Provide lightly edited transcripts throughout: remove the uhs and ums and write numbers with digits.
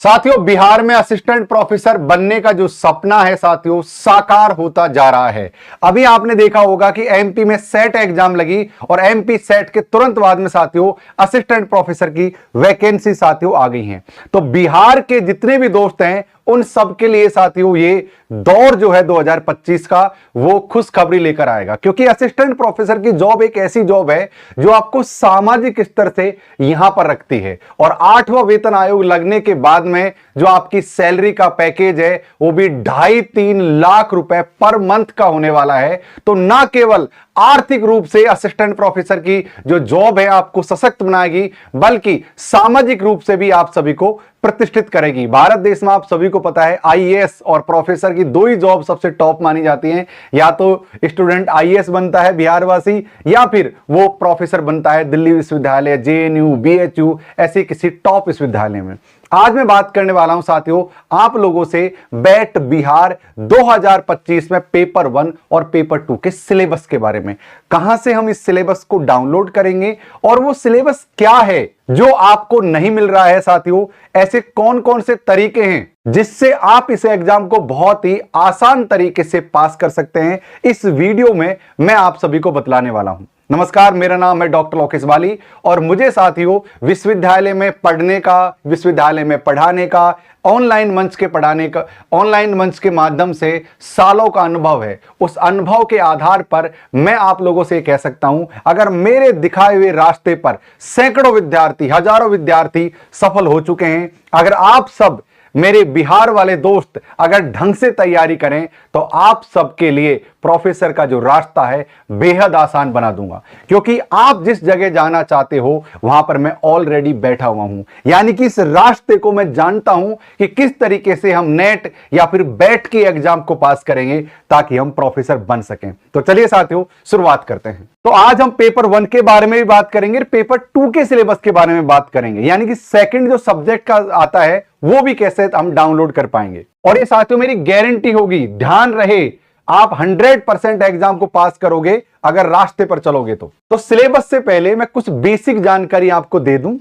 साथियों, बिहार में assistant professor बनने का जो सपना है साथियों, साकार होता जा रहा है। अभी आपने देखा होगा कि एमपी में सेट एग्जाम लगी और एमपी सेट के तुरंत बाद में साथियों असिस्टेंट प्रोफेसर की वैकेंसी साथियों आ गई हैं। तो बिहार के जितने भी दोस्त हैं उन सब के लिए साथियों ये दौर जो है 2025 का वो खुशखबरी लेकर आएगा, क्योंकि असिस्टेंट प्रोफेसर की जॉब एक ऐसी जॉब है जो आपको सामाजिक स्तर से यहां पर रखती है। और 8वां वेतन आयोग लगने के बाद में जो आपकी सैलरी का पैकेज है वो भी 2.5-3 लाख रुपए पर मंथ का होने वाला है। तो ना केवल आर्थिक रूप से असिस्टेंट प्रोफेसर की जो जॉब है आपको सशक्त बनाएगी, बल्कि सामाजिक रूप से भी आप सभी को प्रतिष्ठित करेगी। भारत देश में आप सभी को पता है आईएएस और प्रोफेसर की दो ही जॉब सबसे टॉप मानी जाती हैं। या तो स्टूडेंट आईएएस बनता है बिहारवासी, या फिर वो प्रोफेसर बनता है दिल्ली विश्वविद्यालय, जेएनयू, बीएचयू, ऐसे किसी टॉप विश्वविद्यालय में। आज मैं बात करने वाला हूं साथियों आप लोगों से बैट बिहार 2025 में पेपर 1 और पेपर 2 के सिलेबस के बारे में। कहां से हम इस सिलेबस को डाउनलोड करेंगे और वो सिलेबस क्या है जो आपको नहीं मिल रहा है साथियों। ऐसे कौन कौन से तरीके हैं जिससे आप इस एग्जाम को बहुत ही आसान तरीके से पास कर सकते हैं, इस वीडियो में मैं आप सभी को बतलाने वाला हूं। नमस्कार, मेरा नाम है डॉक्टर लोकेश वाली और मुझे साथियों विश्वविद्यालय में पढ़ने का, विश्वविद्यालय में पढ़ाने का, ऑनलाइन मंच के पढ़ाने का, ऑनलाइन मंच के माध्यम से सालों का अनुभव है। उस अनुभव के आधार पर मैं आप लोगों से कह सकता हूं, अगर मेरे दिखाए हुए रास्ते पर सैकड़ों विद्यार्थी, हजारों विद्यार्थी सफल हो चुके हैं, अगर आप सब मेरे बिहार वाले दोस्त अगर ढंग से तैयारी करें तो आप सबके लिए प्रोफेसर का जो रास्ता है बेहद आसान बना दूंगा। क्योंकि आप जिस जगह जाना चाहते हो वहां पर मैं ऑलरेडी बैठा हुआ हूं, यानी कि इस रास्ते को मैं जानता हूं कि किस तरीके से हम नेट या फिर बैट के एग्जाम को पास करेंगे ताकि हम प्रोफेसर बन सकें। तो चलिए साथियों शुरुआत करते हैं। तो आज हम पेपर 1 के बारे में भी बात करेंगे, पेपर 2 के सिलेबस के बारे में बात करेंगे, यानी कि सेकंड जो सब्जेक्ट का आता है वो भी कैसे हम डाउनलोड कर पाएंगे। और ये साथियों मेरी गारंटी होगी, ध्यान रहे, आप 100% एग्जाम को पास करोगे अगर रास्ते पर चलोगे तो सिलेबस से पहले मैं कुछ बेसिक जानकारी आपको दे दूं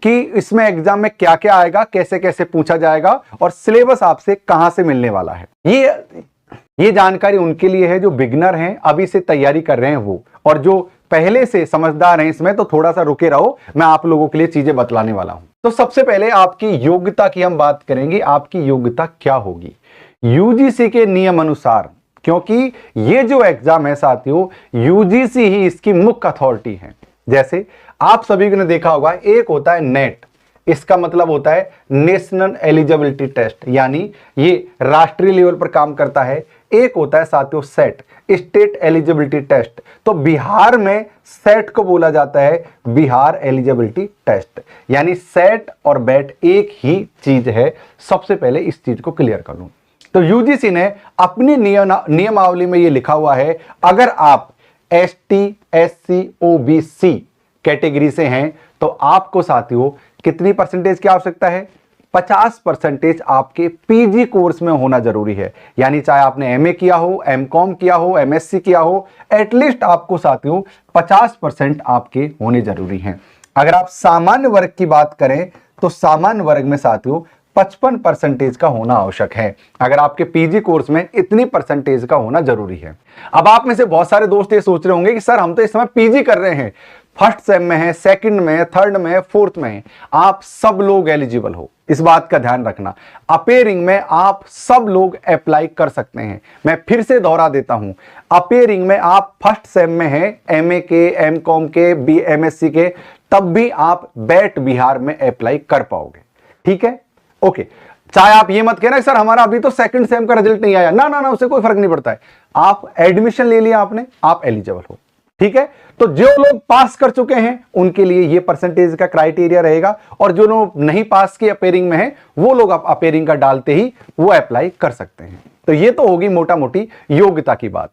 कि इसमें एग्जाम में क्या क्या आएगा, कैसे कैसे पूछा जाएगा और सिलेबस आपसे कहां से मिलने वाला है। ये जानकारी उनके लिए है जो बिगिनर हैं, अभी से तैयारी कर रहे हैं वो, और जो पहले से समझदार हैं इसमें तो थोड़ा सा रुके रहो, मैं आप लोगों के लिए चीजें बतलाने वाला हूं। तो सबसे पहले आपकी योग्यता की हम बात करेंगे। आपकी योग्यता क्या होगी यूजीसी के नियम अनुसार, क्योंकि ये जो एग्जाम है साथियों यूजीसी ही इसकी मुख्य अथॉरिटी है। जैसे आप सभी ने देखा होगा, एक होता है नेट, इसका मतलब होता है नेशनल एलिजिबिलिटी टेस्ट, यानी ये राष्ट्रीय लेवल पर काम करता है। एक होता है साथियों सेट, स्टेट एलिजिबिलिटी टेस्ट। तो बिहार में सेट को बोला जाता है बिहार एलिजिबिलिटी टेस्ट, यानी सेट और बैट एक ही चीज है। सबसे पहले इस चीज को क्लियर कर लूं। तो यूजीसी ने अपनी नियमावली में ये लिखा हुआ है, अगर आप एसटी, एससी, ओबीसी कैटेगरी से हैं तो आपको साथियों कितनी परसेंटेज की आवश्यकता है? 50% आपके पीजी कोर्स में होना जरूरी है। यानी चाहे आपने एमए किया हो, एमकॉम किया हो, एमएससी किया हो, एटलीस्ट आपको साथियों 50% आपके होने जरूरी हैं। अगर आप सामान्य वर्ग की बात करें तो सामान्य वर्ग में साथियों 55% का होना आवश्यक है। अगर आपके पीजी कोर्स में इतनी परसेंटेज का होना जरूरी है। अब आप में से बहुत सारे दोस्त ये सोच रहे होंगे कि सर हम तो इस समय पीजी कर रहे हैं, फर्स्ट सेम में है, सेकंड में है, थर्ड में है, फोर्थ में है। आप सब लोग एलिजिबल हो, इस बात का ध्यान रखना। अपेयरिंग में आप सब लोग अप्लाई कर सकते हैं। मैं फिर से दोहरा देता हूं, अपेयरिंग में आप फर्स्ट सेम में हैं, एमए के, एमकॉम के, एमएससी के, तब भी आप बैट बिहार में अप्लाई कर पाओगे। ठीक है, ओके। चाहे आप ये मत कहना सर हमारा अभी तो सेकंड सेम का रिजल्ट नहीं आया, ना ना ना, उससे कोई फर्क नहीं पड़ता है। आप एडमिशन ले लिया आपने, आप एलिजिबल हो। ठीक है, तो जो लोग पास कर चुके हैं उनके लिए ये परसेंटेज का क्राइटेरिया रहेगा, और जो लोग नहीं पास किए अपेयरिंग में हैं वो लोग आप अपेयरिंग का डालते ही वो अप्लाई कर सकते हैं। तो ये तो होगी मोटा मोटी योग्यता की बात।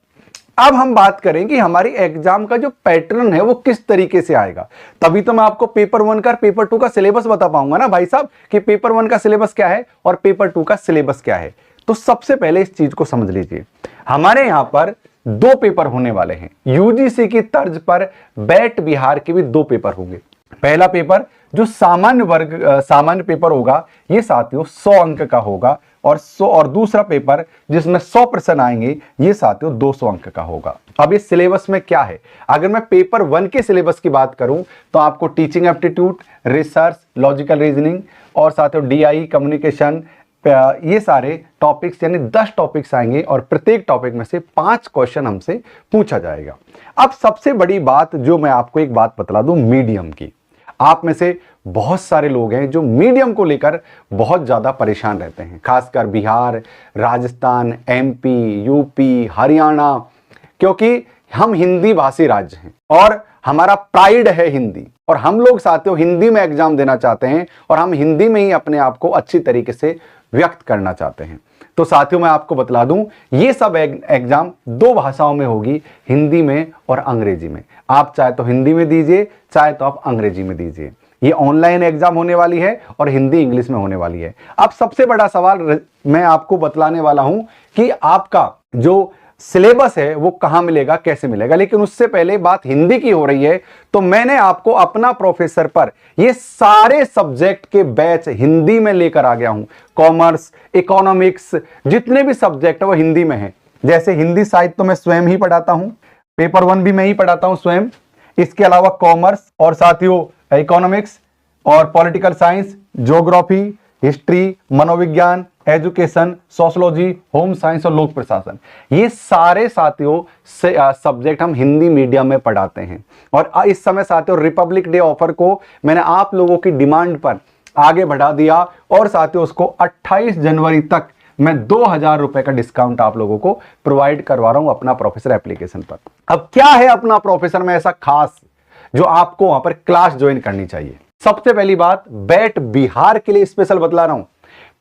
अब हम बात करें कि हमारी एग्जाम का जो पैटर्न है वो किस तरीके से आएगा, तभी तो मैं आपको पेपर 1 का, पेपर 2 का सिलेबस बता पाऊंगा ना भाई साहब, कि पेपर 1 का सिलेबस क्या है और पेपर 2 का सिलेबस क्या है। तो सबसे पहले इस चीज को समझ लीजिए, हमारे यहां पर 2 पेपर होने वाले हैं। यूजीसी की तर्ज पर बैट बिहार के भी 2 पेपर होंगे। पहला पेपर जो सामान्य पेपर होगा ये साथियों 100 अंक का होगा, और दूसरा पेपर जिसमें 100 प्रश्न आएंगे ये साथियों 200 अंक का होगा। अब इस सिलेबस में क्या है, अगर मैं पेपर 1 के सिलेबस की बात करूं तो आपको teaching aptitude, research, logical reasoning और साथियों डीआई, कम्युनिकेशन, ये सारे टॉपिक्स यानी 10 टॉपिक्स आएंगे और प्रत्येक टॉपिक में से 5 क्वेश्चन हमसे पूछा जाएगा। अब सबसे बड़ी बात जो मैं आपको एक बात बतला दूं मीडियम की, आप में से बहुत सारे लोग हैं जो मीडियम को लेकर बहुत ज्यादा परेशान रहते हैं, खासकर बिहार, राजस्थान, एमपी, यूपी, हरियाणा, क्योंकि हम हिंदी भाषी राज्य हैं और हमारा प्राइड है हिंदी, और हम लोग साथियों हिंदी में एग्जाम देना चाहते हैं और हम हिंदी में ही अपने आप को अच्छी तरीके से व्यक्त करना चाहते हैं। तो साथियों मैं आपको बतला दूं ये सब एग्जाम 2 भाषाओं में होगी, हिंदी में और अंग्रेजी में। आप चाहे तो हिंदी में दीजिए, चाहे तो आप अंग्रेजी में दीजिए। ये ऑनलाइन एग्जाम होने वाली है और हिंदी इंग्लिश में होने वाली है। अब सबसे बड़ा सवाल मैं आपको बतलाने वाला हूं कि आपका जो सिलेबस है वो कहां मिलेगा, कैसे मिलेगा, लेकिन उससे पहले बात हिंदी की हो रही है तो मैंने आपको अपना प्रोफेसर पर ये सारे सब्जेक्ट के बैच हिंदी में लेकर आ गया हूं। कॉमर्स, इकोनॉमिक्स, जितने भी सब्जेक्ट है वो हिंदी में है। जैसे हिंदी साहित्य तो मैं स्वयं ही पढ़ाता हूं, पेपर 1 भी मैं ही पढ़ाता हूं स्वयं। इसके अलावा कॉमर्स और साथियों इकोनॉमिक्स और पॉलिटिकल साइंस, ज्योग्राफी, हिस्ट्री, मनोविज्ञान, एजुकेशन, सोशियोलॉजी, होम साइंस और लोक प्रशासन, ये सारे साथियों सब्जेक्ट हम हिंदी मीडियम में पढ़ाते हैं। और इस समय साथियों रिपब्लिक डे ऑफर को मैंने आप लोगों की डिमांड पर आगे बढ़ा दिया और साथियों उसको 28 जनवरी तक मैं 2000 रुपए का डिस्काउंट आप लोगों को प्रोवाइड करवा रहा हूं अपना प्रोफेसर एप्लीकेशन पर। अब क्या है अपना प्रोफेसर में ऐसा खास जो आपको वहां पर क्लास ज्वाइन करनी चाहिए? सबसे पहली बात, बैट बिहार के लिए स्पेशल बतला रहा हूं।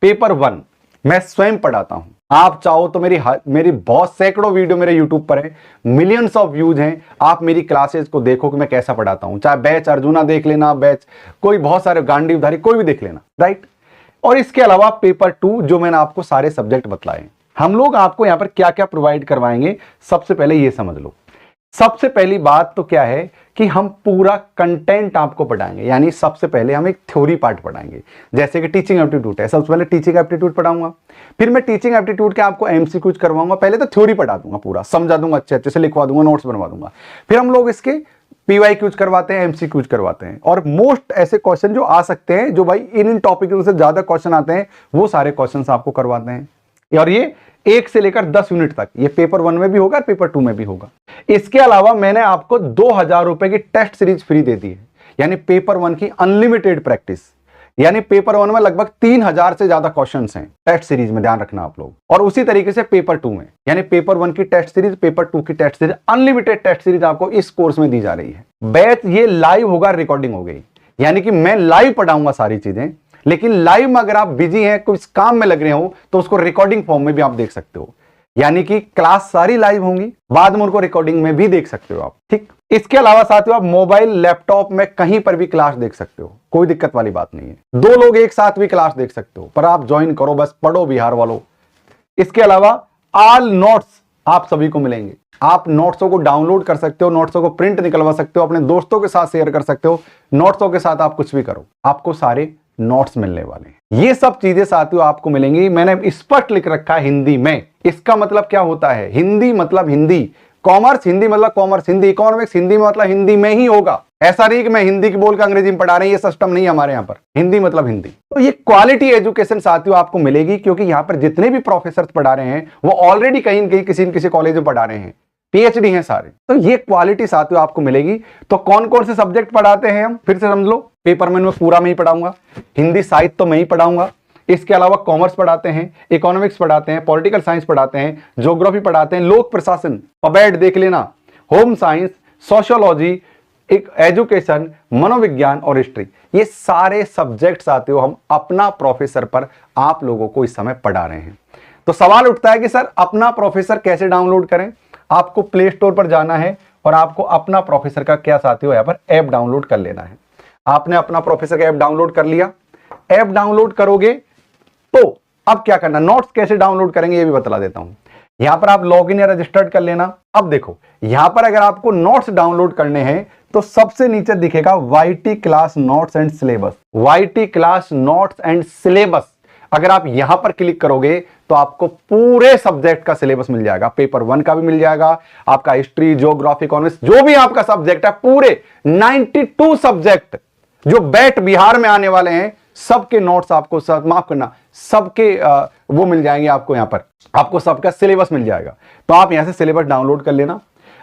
पेपर 1 मैं स्वयं पढ़ाता हूं। आप चाहो तो मेरी बहुत सैकड़ों वीडियो मेरे यूट्यूब पर है, मिलियंस ऑफ व्यूज हैं। आप मेरी क्लासेस को देखो कि मैं कैसा पढ़ाता हूं, चाहे बैच अर्जुना देख लेना, बैच कोई बहुत सारे गांडी उधारी कोई भी देख लेना, राइट। और इसके अलावा पेपर 2 जो मैंने आपको सारे सब्जेक्ट बतलाए, हम लोग आपको यहां पर क्या क्या प्रोवाइड करवाएंगे सबसे पहले ये समझ लो। सबसे पहली बात तो क्या है कि हम पूरा कंटेंट आपको पढ़ाएंगे, यानी सबसे पहले हम एक थ्योरी पार्ट पढ़ाएंगे। जैसे कि टीचिंग एप्टीट्यूड है, सबसे पहले टीचिंग एप्टीट्यूड पढ़ाऊंगा, फिर मैं टीचिंग एप्टीट्यूड के आपको एमसीक्यूज करवाऊंगा। पहले तो थ्योरी पढ़ा दूंगा, पूरा समझा दूंगा, अच्छे अच्छे से लिखवा दूंगा, नोट्स बनवा दूंगा। फिर हम लोग इसके पीवाईक्यूज करवाते हैं, एमसीक्यूज करवाते हैं, और मोस्ट ऐसे क्वेश्चन जो आ सकते हैं, जो भाई इन टॉपिकों से ज्यादा क्वेश्चन आते हैं, वो सारे क्वेश्चन आपको करवाते हैं। और ये 1 से लेकर 10 यूनिट तक, ये पेपर 1 में भी होगा, पेपर 2 में भी होगा। इसके अलावा मैंने आपको 2000 रुपए की टेस्ट सीरीज फ्री दे दी है, यानी पेपर 1 की अनलिमिटेड प्रैक्टिस। यानी पेपर 1 में लगभग 3000 से ज्यादा क्वेश्चंस हैं टेस्ट सीरीज में, ध्यान रखना आप लोग। और उसी तरीके से पेपर 2 में, यानी पेपर 1 की टेस्ट सीरीज, पेपर 2 की test series, unlimited test series आपको इस कोर्स में दी जा रही है। बैच ये लाइव होगा, रिकॉर्डिंग हो गई, यानी कि मैं लाइव पढ़ाऊंगा सारी चीजें, लेकिन लाइव में अगर आप बिजी हैं, कुछ काम में लग रहे हो, तो उसको रिकॉर्डिंग फॉर्म में भी आप देख सकते हो। यानी कि क्लास सारी लाइव होंगी, बाद में उनको रिकॉर्डिंग में भी देख सकते हो आप, ठीक। इसके अलावा साथियों आप मोबाइल, लैपटॉप में कहीं पर भी क्लास देख सकते हो, कोई दिक्कत वाली बात नहीं है। 2 लोग एक साथ भी क्लास देख सकते हो, पर आप ज्वाइन करो, बस पढ़ो बिहार वालों। इसके अलावा ऑल नोट्स आप सभी को मिलेंगे। आप नोट्सों को डाउनलोड कर सकते हो, नोट्सों को प्रिंट निकलवा सकते हो, अपने दोस्तों के साथ शेयर कर सकते हो। नोट्सों के साथ आप कुछ भी करो, आपको सारे नोट्स मिलने वाले हैं। ये सब चीजें साथियों आपको मिलेंगी। मैंने स्पष्ट लिख रखा है हिंदी में। इसका मतलब क्या होता है? हिंदी मतलब हिंदी, कॉमर्स हिंदी मतलब कॉमर्स हिंदी, इकोनॉमिक्स हिंदी में मतलब हिंदी में ही होगा। ऐसा नहीं कि मैं हिंदी की बोल के अंग्रेजी में पढ़ा रहे हैं, ये सिस्टम नहीं है हमारे यहाँ पर। हिंदी मतलब हिंदी। तो ये क्वालिटी एजुकेशन साथियों आपको मिलेगी, क्योंकि यहाँ पर जितने भी प्रोफेसर पढ़ा रहे हैं वो ऑलरेडी कहीं न कहीं किसी न किसी कॉलेज में पढ़ा रहे हैं, पीएचडी हैं सारे। तो ये क्वालिटी साथियों आपको मिलेगी। तो कौन कौन से सब्जेक्ट पढ़ाते हैं हम, फिर से समझ लो। पेपर में पूरा मैं ही पढ़ाऊंगा, हिंदी साहित्य तो मैं ही पढ़ाऊंगा। इसके अलावा कॉमर्स पढ़ाते हैं, इकोनॉमिक्स पढ़ाते हैं, पॉलिटिकल साइंस पढ़ाते हैं, ज्योग्राफी पढ़ाते हैं, लोक प्रशासन, पबैड देख लेना, होम साइंस, सोशियोलॉजी, एक एजुकेशन, मनोविज्ञान और हिस्ट्री। ये सारे सब्जेक्ट साथियों हम अपना प्रोफेसर पर आप लोगों को इस समय पढ़ा रहे हैं। तो सवाल उठता है कि सर अपना प्रोफेसर कैसे डाउनलोड करें? आपको प्ले स्टोर पर जाना है और आपको अपना प्रोफेसर का क्या साथियों यहाँ पर ऐप डाउनलोड कर लेना है। आपने अपना प्रोफेसर का ऐप डाउनलोड कर लिया। ऐप डाउनलोड करोगे तो अब क्या करना, नोट्स कैसे डाउनलोड करेंगे ये भी बता देता हूं। यहां पर आप लॉगिन या रजिस्टर्ड कर लेना। अब देखो यहां पर अगर आपको नोट्स डाउनलोड करने हैं तो सबसे नीचे दिखेगा YT class notes and syllabus. YT class notes and syllabus अगर आप यहां पर क्लिक करोगे तो आपको पूरे सब्जेक्ट का सिलेबस मिल जाएगा। पेपर 1 का भी मिल जाएगा, आपका हिस्ट्री, ज्योग्राफी, इकोनॉमिक्स, जो भी आपका सब्जेक्ट है, पूरे 92 सब्जेक्ट जो बैट बिहार में आने वाले हैं, सबके नोट्स आपको, माफ करना, सबके वो मिल जाएंगे आपको। यहां पर आपको सबका सिलेबस मिल जाएगा। तो आप यहां से सिलेबस डाउनलोड कर लेना।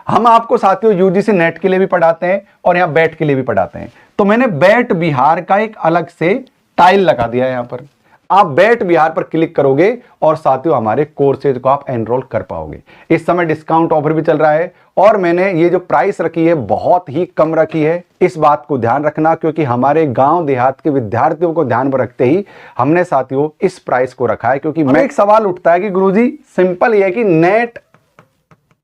हम आपको साथियों यूजीसी नेट के लिए भी पढ़ाते हैं और यहां बैट के लिए भी पढ़ाते हैं। तो मैंने बैट बिहार का एक अलग से टाइल लगा दिया है। यहां पर आप बैट बिहार पर क्लिक करोगे और साथियों हमारे कोर्सेज को आप एनरोल कर पाओगे। इस समय डिस्काउंट ऑफर भी चल रहा है और मैंने ये जो प्राइस रखी है बहुत ही कम रखी है। इस बात को ध्यान रखना, क्योंकि हमारे गांव देहात के विद्यार्थियों को ध्यान में रखते ही हमने साथियों इस प्राइस को रखा है। क्योंकि मैं एक सवाल उठता है कि गुरुजी सिंपल ये है कि नेट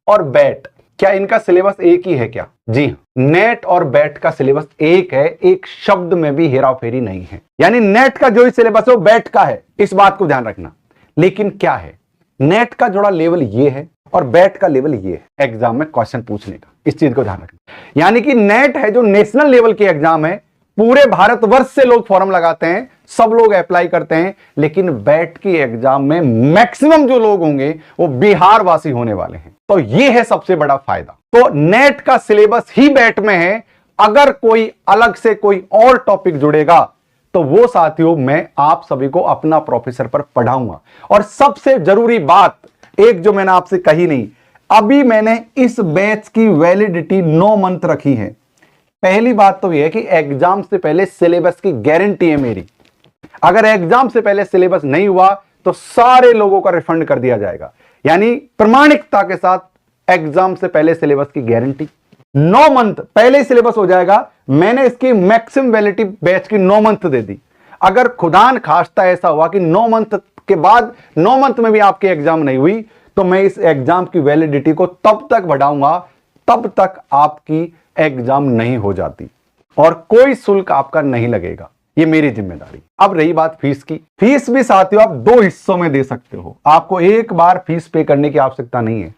और बैट क्या इनका सिलेबस एक ही है क्या? जी, नेट और बैट का सिलेबस एक है, एक शब्द में भी हेराफेरी नहीं है। यानी नेट का जो सिलेबस है वो बैट का है, इस बात को ध्यान रखना। लेकिन क्या है, नेट का जोड़ा लेवल ये है और बैट का लेवल ये है एग्जाम में क्वेश्चन पूछने का, इस चीज को ध्यान रखना। यानी कि नेट है जो नेशनल लेवल के एग्जाम है, पूरे भारतवर्ष से लोग फॉर्म लगाते हैं, सब लोग अप्लाई करते हैं। लेकिन बैट की एग्जाम में मैक्सिमम जो लोग होंगे वो बिहार वासी होने वाले हैं। तो ये है सबसे बड़ा फायदा। तो नेट का सिलेबस ही बैट में है। अगर कोई अलग से कोई और टॉपिक जुड़ेगा तो वो साथियों मैं आप सभी को अपना प्रोफेसर पर पढ़ाऊंगा। और सबसे जरूरी बात एक जो मैंने आपसे कही नहीं, अभी मैंने इस बैच की वैलिडिटी 9 मंथ रखी है। पहली बात तो यह है कि एग्जाम से पहले सिलेबस की गारंटी है मेरी। अगर एग्जाम से पहले सिलेबस नहीं हुआ तो सारे लोगों का रिफंड कर दिया जाएगा। यानी प्रमाणिकता के साथ एग्जाम से पहले सिलेबस की गारंटी। 9 मंथ पहले सिलेबस हो जाएगा। मैंने इसकी मैक्सिमम वैलिडिटी बैच की 9 मंथ दे दी। अगर खुदान खास्ता ऐसा हुआ कि 9 मंथ के बाद 9 मंथ में भी आपकी एग्जाम नहीं हुई तो मैं इस एग्जाम की वैलिडिटी को तब तक बढ़ाऊंगा तब तक आपकी एग्जाम नहीं हो जाती और कोई शुल्क आपका नहीं लगेगा। ये मेरी जिम्मेदारी। अब रही बात फीस की। फीस भी साथियों आप 2 हिस्सों में दे सकते हो। आपको एक बार फीस पे करने की आवश्यकता नहीं है।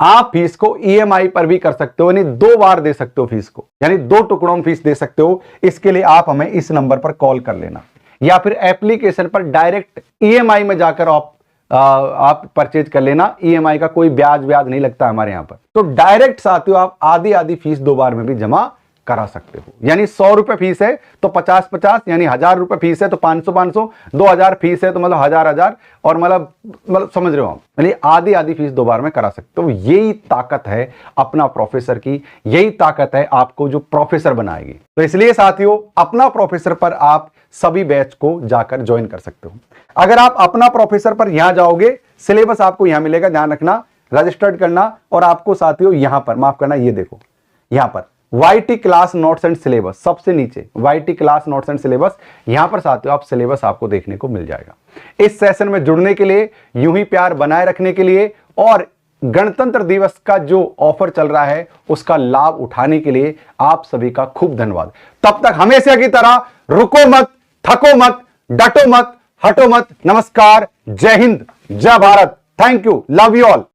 आप फीस को ईएमआई पर भी कर सकते हो, यानी 2 बार दे सकते हो फीस को, यानी 2 टुकड़ों में फीस दे सकते हो। इसके लिए आप हमें इस नंबर पर कॉल कर लेना या फिर एप्लीकेशन पर डायरेक्ट ईएमआई में जाकर आप परचेज कर लेना। ईएमआई का कोई ब्याज नहीं लगता हमारे यहां पर। तो डायरेक्ट साथियों आप आधी फीस 2 बार में भी जमा करा सकते हो। यानी 100 रुपए फीस है तो 50-50, यानी 1000 रुपए फीस है तो 500-500, 2000 फीस है तो मतलब 1000 और मतलब समझ रहे हो आप, यानी आधी फीस 2 बार में करा सकते हो। यही ताकत है अपना प्रोफेसर की, यही ताकत है आपको जो प्रोफेसर बनाएगी। तो इसलिए साथियों अपना प्रोफेसर पर आप सभी बैच को जाकर ज्वाइन कर सकते हो। अगर आप अपना प्रोफेसर पर यहां जाओगे, सिलेबस आपको यहां मिलेगा, ध्यान रखना, रजिस्टर्ड करना और आपको साथियों यहां पर माफ करना, ये देखो यहां पर YT class notes and syllabus, सबसे नीचे YT class notes and syllabus, यहां पर साथियों आप सिलेबस आपको देखने को मिल जाएगा। इस सेशन में जुड़ने के लिए, यूं ही प्यार बनाए रखने के लिए और गणतंत्र दिवस का जो ऑफर चल रहा है उसका लाभ उठाने के लिए आप सभी का खूब धन्यवाद। तब तक हमेशा की तरह रुको मत, थको मत, डटो मत, हटो मत। नमस्कार, जय हिंद, जय Bharat, thank you, love you all.